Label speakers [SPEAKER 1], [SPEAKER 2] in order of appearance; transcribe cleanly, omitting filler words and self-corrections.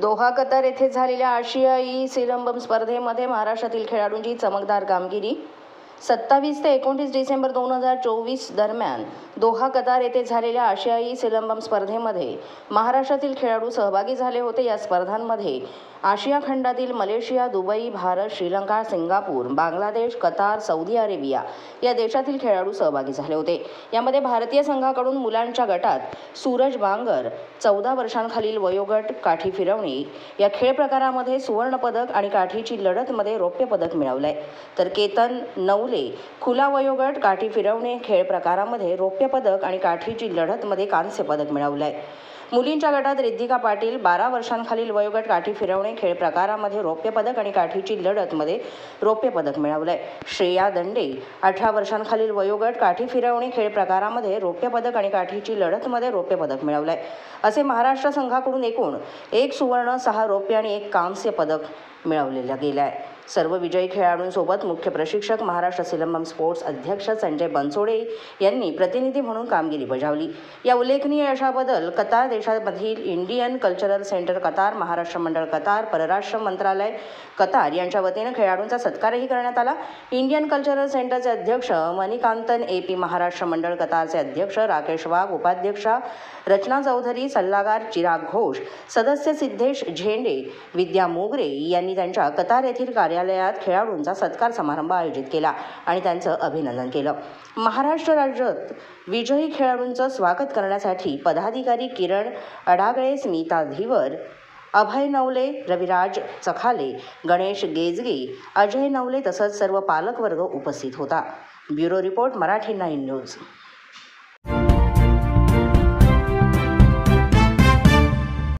[SPEAKER 1] Doha Qatar येथे झालेल्या आशियाई सिलंबम स्पर्धेमध्ये महाराष्ट्रातील खेळाडूंची चमकदार कामगिरी. 27 ते 29 डिसेंबर 2024 दरम्यान दोहा कतार येथे झालेल्या आशियाई सिलंबम स्पर्धेमध्ये महाराष्ट्रातील खेळाडू सहभागी झाले होते. या स्पर्धांमध्ये आशिया खंडातील Malaysia, Dubai, Bharat, Sri Lanka, Singapore, Bangladesh, Qatar, Saudi Arabia या देशातील खेळाडू सहभागी झाले होते. यामध्ये भारतीय संघाकडून मुलांच्या गटात सूरज बांगर 14 वर्षांखालील वयोगट काठी फिरवणे या खेळ प्रकारामध्ये सुवर्णपदक आणि काठीची लढतमध्ये रौप्य पदक मिळवलंय, तर केतन नवले खुला वयोगट काठी फिरवणे खेळ प्रकारामध्ये रौप्य पदक आणि काठीची लढतमध्ये कांस्य पदक मिळवलंय. मुलींच्या गटात रिद्धिका पाटील 12 वर्षांखालील वयोगट काठी फिरवणे खेळ प्रकारामध्ये रौप्य पदक आणि काठीची लढतमध्ये रौप्य पदक मिळवलंय. श्रेया दंडे 18 वर्षांखालील वयोगट काठी फिरवणे खेळ प्रकारामध्ये रौप्य पदक आणि काठीची लढतमध्ये रौप्य पदक मिळवलंय. असे महाराष्ट्र संघाकडून एकूण 1 सुवर्ण, 6 रौप्य आणि 1 कांस्य पदक मिळवलेलं गेलं आहे. सर्व विजयी खेळाडूंसोबत मुख्य प्रशिक्षक महाराष्ट्र सिलंबम स्पोर्ट्स अध्यक्ष संजय बनसोडे यांनी प्रतिनिधी म्हणून कामगिरी बजावली. या उल्लेखनीय यशाबद्दल कतार देशामधील Indian cultural centre Qatar, Maharashtra मंडळ कतार, परराष्ट्र मंत्रालय कतार यांच्या वतीनं खेळाडूंचा सत्कारही करण्यात आला. इंडियन कल्चरल सेंटरचे अध्यक्ष मणिकांतन AP, महाराष्ट्र मंडळ कतारचे अध्यक्ष राकेश वाघ, उपाध्यक्षा रचना चौधरी, सल्लागार चिराग घोष, सदस्य सिद्धेश झेंडे, विद्या मोगरे यांनी त्यांच्या कतार येथील कार्यालयात खेळाडूंचा सत्कार समारंभ आयोजित केला आणि त्यांचं अभिनंदन केलं. महाराष्ट्र राज्यात विजयी खेळाडूंचं स्वागत करण्यासाठी पदाधिकारी किरण अडागळे, स्मिता धीवर, अभय नवले, रविराज चखाले, गणेश गेजगे, अजय नवले तसंच सर्व पालकवर्ग उपस्थित होता. Bureau report, Marathi 9 news.